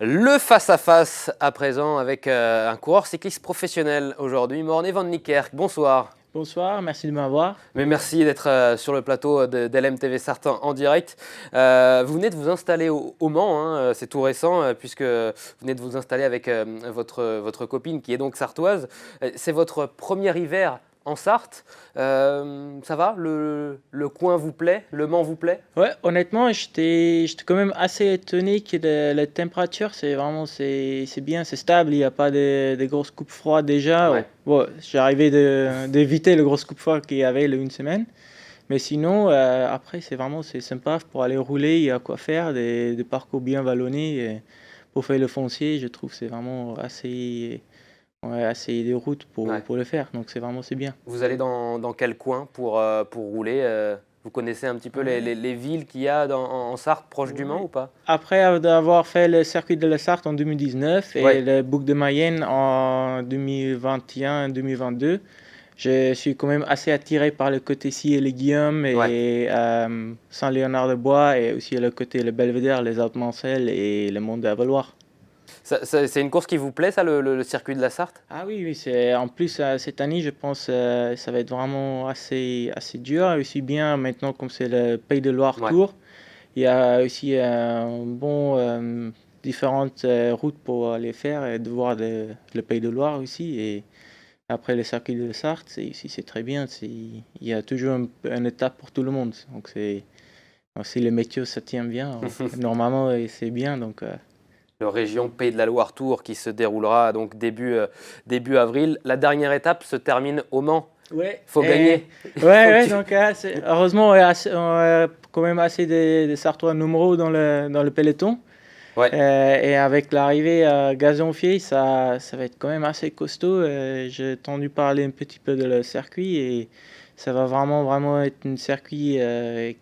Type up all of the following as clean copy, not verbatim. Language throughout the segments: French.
Le face-à-face à présent avec un coureur cycliste professionnel aujourd'hui, Morné Van Niekerk. Bonsoir. Bonsoir, merci de m'avoir. Mais merci d'être sur le plateau d'LMTV Sarthe en direct. Vous venez de vous installer au Mans, hein, c'est tout récent puisque vous venez de vous installer avec votre copine qui est donc sartoise. C'est votre premier hiver en Sarthe. Ça va, le coin vous plaît? Le Mans vous plaît? Ouais, honnêtement, j'étais quand même assez étonné que la température, c'est bien, c'est stable, il n'y a pas de grosses coupes froides déjà. Ouais. Bon, j'arrivais d'éviter les grosses coupes froides qu'il y avait une semaine. Mais sinon, après, c'est sympa pour aller rouler, il y a quoi faire, des parcours bien vallonnés. Et pour faire le foncier, je trouve que c'est vraiment assez de route Ouais. pour le faire. Donc c'est bien. Vous allez dans quel coin pour rouler Vous connaissez un petit peu Ouais. les villes qu'il y a en Sarthe, proche du Mans Oui. ou pas? Après avoir fait le circuit de la Sarthe en 2019 et Ouais. le Boucle de Mayenne en 2021-2022, je suis quand même assez attiré par le côté Sillé-les-Guillaumes Ouais. et Saint-Léonard-de-Bois et aussi le côté le Belvédère, les Alpes-Mancelles et le Mont de Valoir. C'est une course qui vous plaît, ça, le circuit de la Sarthe? Ah oui, oui, en plus cette année, je pense ça va être vraiment assez dur, aussi bien maintenant comme c'est le Pays de Loire Ouais. Tour. Il y a aussi différentes routes pour aller faire et de voir le Pays de Loire aussi. Et après le circuit de Sarthe, c'est très bien. Il y a toujours une étape pour tout le monde. Donc si le météo ça tient bien, normalement c'est bien. Donc Le région Pays de la Loire Tour qui se déroulera donc début avril. La dernière étape se termine au Mans. ouais, Faut gagner. ouais, donc heureusement on a quand même assez de Sartois numéros dans le peloton. Ouais. Et avec l'arrivée à Gazonfier, ça va être quand même assez costaud. J'ai entendu parler un petit peu de le circuit et ça va vraiment être un circuit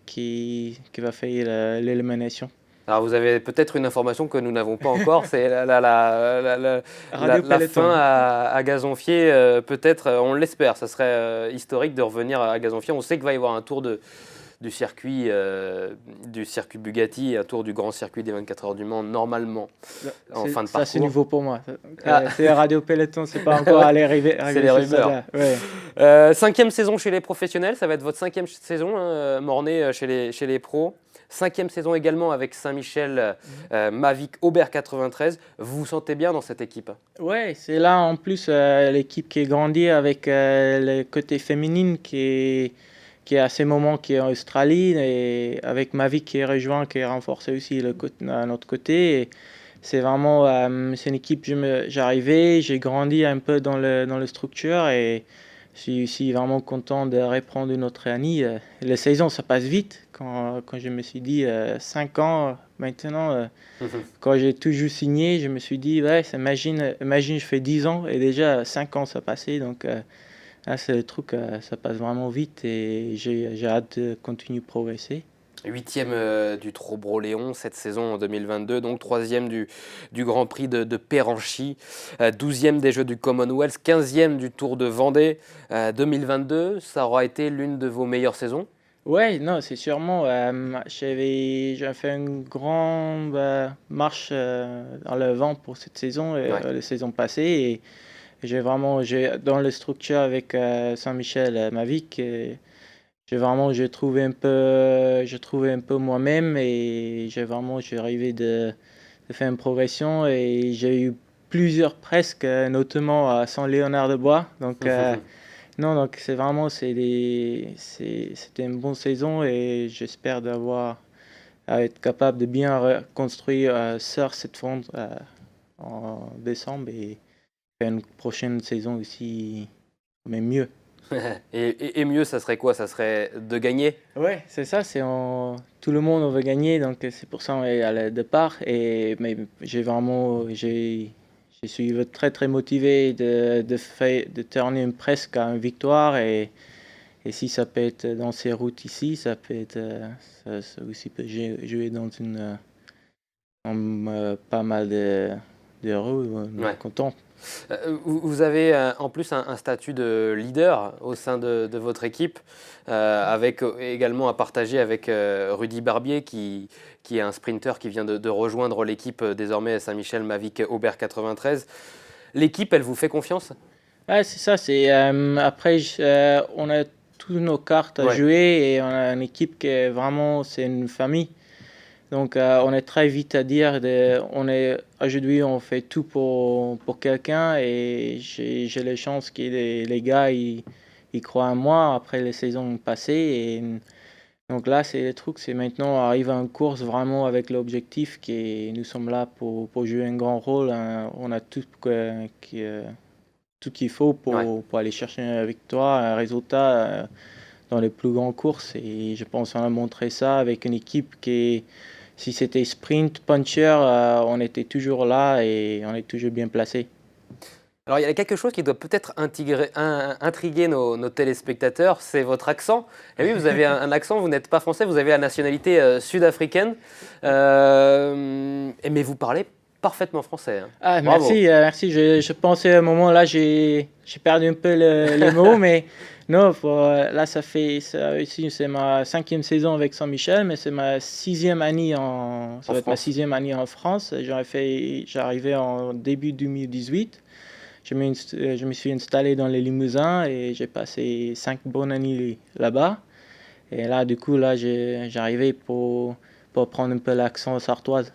qui va faire l'élimination. Alors vous avez peut-être une information que nous n'avons pas encore, c'est Radio la fin Peloton. à Gazonfier. Peut-être, on l'espère, ça serait historique de revenir à Gazonfier. On sait qu'il va y avoir un tour du circuit Bugatti, un tour du grand circuit des 24 heures du Mans, normalement, en fin de Ça, c'est parcours. nouveau pour moi. Ah. C'est Radio Peloton, c'est pas encore allé arriver C'est les ce rumeurs. stade-là. Ouais. Cinquième saison chez les professionnels, ça va être votre cinquième saison, hein, Morné, chez les pros. Cinquième saison également avec Saint-Michel, Mavic, Aubert 93. Vous vous sentez bien dans cette équipe? Ouais, c'est là en plus l'équipe qui est grandie avec le côté féminine qui est à ces moments qui est en Australie et avec Mavic qui est rejoint, qui est renforcé aussi à notre côté. Et c'est une équipe, j'arrivais, j'ai grandi un peu dans le structure et je suis aussi vraiment content de reprendre une autre année. La saison, ça passe vite. Quand je me suis dit 5 ans maintenant, quand j'ai toujours signé, je me suis dit, ouais, imagine, je fais 10 ans et déjà 5 ans ça passait. Donc, c'est le truc, ça passe vraiment vite et j'ai hâte de continuer de progresser. Huitième du Trobro-Léon cette saison en 2022, donc troisième du Grand Prix de Péranchy, 12e des Jeux du Commonwealth, 15e du Tour de Vendée 2022. Ça aura été l'une de vos meilleures saisons? Ouais, non, c'est sûrement. J'ai fait une grande marche dans le vent pour cette saison, Ouais. la saison passée. Et dans la structure avec Saint-Michel, Mavic, j'ai trouvé un peu moi-même et j'ai arrivé de faire une progression et j'ai eu plusieurs presque, notamment à Saint-Léonard-de-Bois. Donc, non, donc c'était une bonne saison et j'espère à être capable de bien reconstruire sur cette fond en décembre et faire une prochaine saison aussi, mais mieux. Et mieux, ça serait quoi? Ça serait de gagner? Ouais, c'est ça, tout le monde veut gagner, donc c'est pour ça qu'on est à le départ. Mais je suis très très motivé de tourner presque à une victoire et si ça peut être dans ces routes ici, ça peut être ça aussi peut jouer dans pas mal de d'euros, Ouais. content. Vous avez en plus un statut de leader au sein de votre équipe, avec également à partager avec Rudy Barbier, qui est un sprinter qui vient de rejoindre l'équipe désormais Saint-Michel Mavic Aubert 93. L'équipe, elle vous fait confiance? Ouais, c'est ça. Après, on a toutes nos cartes à Ouais, jouer et on a une équipe qui est vraiment, c'est une famille. Donc, on est très vite à dire, aujourd'hui, on fait tout pour quelqu'un et j'ai la chance que les gars, ils croient en moi après les saisons passées. Et donc là, c'est le truc, c'est maintenant on arrive à une course vraiment avec l'objectif que nous sommes là pour jouer un grand rôle, hein. On a tout qu'il faut ouais. pour aller chercher une victoire, un résultat dans les plus grandes courses. Et je pense qu'on a montré ça avec une équipe qui, si c'était sprint, puncher, on était toujours là et on est toujours bien placé. Alors, il y a quelque chose qui doit peut-être intriguer nos téléspectateurs, c'est votre accent. Et oui, vous avez un accent, vous n'êtes pas français, vous avez la nationalité sud-africaine, mais vous parlez parfaitement français, hein. Ah, Bravo. merci. Je pensais à un moment là, j'ai perdu un peu les mots, mais non, là, ici, c'est ma 5e saison avec Saint-Michel, mais c'est ma 6e année ça En va être ma France. 6e année en France. J'arrivais en début 2018. Je me suis installé dans les Limousins et j'ai passé 5 bonnes années là-bas. Et là, du coup, là, j'arrivais pour prendre un peu l'accent sartoise.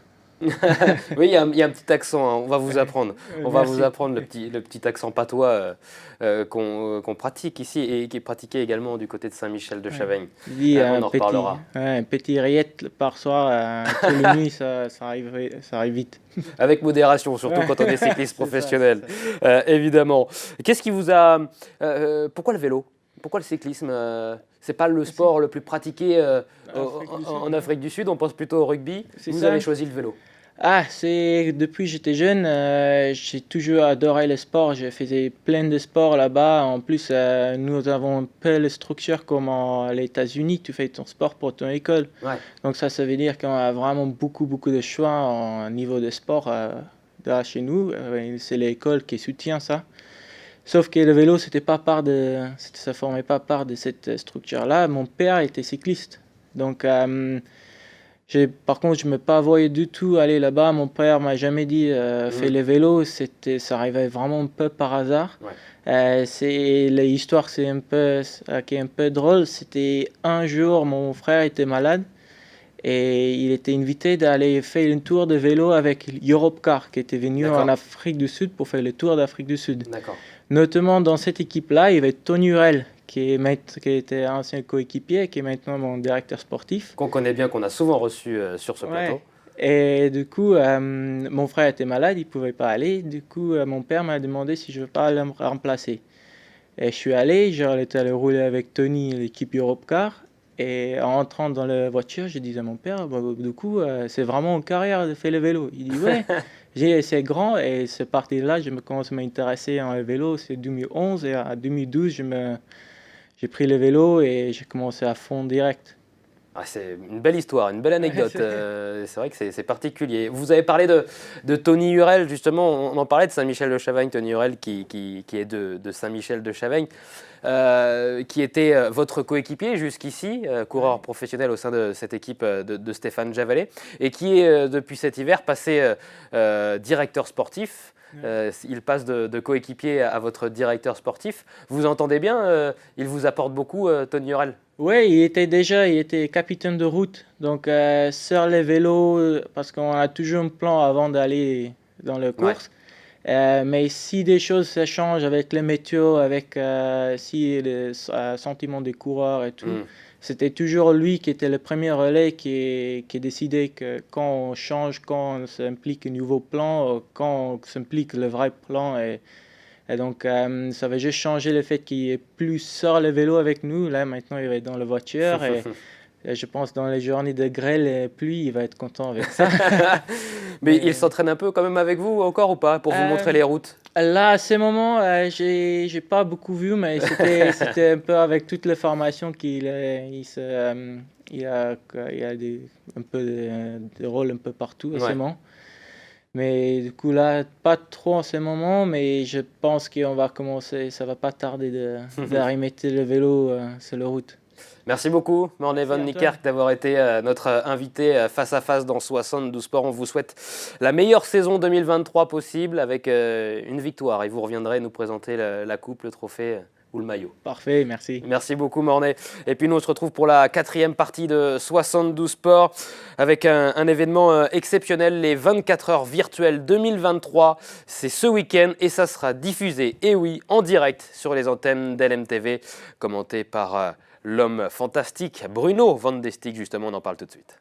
Oui, il y a un petit accent, hein, on va vous apprendre. On va vous Merci. apprendre le petit accent patois qu'on pratique ici et qui est pratiqué également du côté de Saint-Michel de Ouais. Chavagne. Je dis On en reparlera. un petit rillette par soir, tous les nuits, ça arrive vite. Avec modération, surtout Ouais. quand on est cycliste C'est ça, professionnel, évidemment. Qu'est-ce qui vous a... pourquoi le vélo? Pourquoi le cyclisme? C'est pas le sport le plus pratiqué Afrique du Sud. en Afrique du Sud, on pense plutôt au rugby. C'est Vous ça. avez choisi le vélo. Depuis que j'étais jeune, j'ai toujours adoré le sport. J'ai fait plein de sports là-bas. En plus, nous avons un peu les structures comme aux États-Unis. Tu fais ton sport pour ton école. Ouais, Donc ça veut dire qu'on a vraiment beaucoup de choix au niveau de sport là, chez nous. C'est l'école qui soutient ça. Sauf que le vélo, ça formait pas part de cette structure-là. Mon père était cycliste. Donc, par contre, je ne me pas voyais du tout aller là-bas. Mon père m'a jamais dit fais mhm, le vélo. Ça arrivait vraiment un peu par hasard. ouais, L'histoire, qui est un peu drôle. C'était un jour, mon frère était malade et il était invité d'aller faire une tour de vélo avec Europcar, qui était venu en d'accord, Afrique du Sud pour faire le tour d'Afrique du Sud. d'accord. Notamment dans cette équipe-là, il y avait Tony Hurel, qui était ancien coéquipier, qui est maintenant mon directeur sportif. Qu'on connaît bien, qu'on a souvent reçu sur ce Ouais. plateau. Et du coup, mon frère était malade, il pouvait pas aller. Du coup, mon père m'a demandé si je veux pas le remplacer. Et je suis allé, j'étais allé rouler avec Tony, l'équipe Europcar. Et en entrant dans la voiture, je disais à mon père, bah, du coup, c'est vraiment une carrière de faire le vélo. Il dit, ouais, c'est grand. Et c'est parti de là, je me commence à m'intéresser en vélo. C'est 2011 et en 2012, j'ai pris le vélo et j'ai commencé à fond direct. Ah, c'est une belle histoire, une belle Ouais, anecdote. C'est vrai que c'est particulier. Vous avez parlé de Tony Hurel, justement, on en parlait de Saint-Michel de Chavagne, Tony Hurel qui est de Saint-Michel de Chavagne, qui était votre coéquipier jusqu'ici, coureur professionnel au sein de cette équipe de Stéphane Javalet, et qui est depuis cet hiver passé directeur sportif. Il passe de coéquipier à votre directeur sportif. Vous entendez bien, il vous apporte beaucoup, Tony Hurel. Oui, il était capitaine de route. Donc, sur les vélos, parce qu'on a toujours un plan avant d'aller dans la Ouais. course. Mais si des choses ça change avec les météos, avec si les sentiments des coureurs et tout, Mm. c'était toujours lui qui était le premier relais qui décidait que quand on change, quand on s'implique un nouveau plan, quand on s'implique le vrai plan. Et donc, ça va juste changer le fait qu'il est plus sur le vélo avec nous. Là, maintenant, il va être dans la voiture et je pense dans les journées de grêle et pluie, il va être content avec ça. Mais il Mais, s'entraîne un peu quand même avec vous encore ou pas pour vous euh, montrer les routes? Là, à ce moment, j'ai pas beaucoup vu, mais c'était un peu avec toutes les formations il a un peu de rôle un peu partout à ce Ouais. moment. Mais du coup là, pas trop en ce moment, mais je pense qu'on va commencer, ça va pas tarder d'arriver le vélo sur la route. Merci beaucoup, Morné Merci, Van Antoine. Niekerk, d'avoir été notre invité face à face dans 72 Sports. On vous souhaite la meilleure saison 2023 possible avec une victoire. Et vous reviendrez nous présenter la coupe, le trophée ou le maillot. Parfait, merci. Merci beaucoup, Morné. Et puis nous, on se retrouve pour la 4e partie de 72 Sports avec un événement exceptionnel, les 24 heures virtuelles 2023. C'est ce week-end et ça sera diffusé, et oui, en direct sur les antennes d'LMTV, commenté par l'homme fantastique Bruno Van de Stick. Justement, on en parle tout de suite.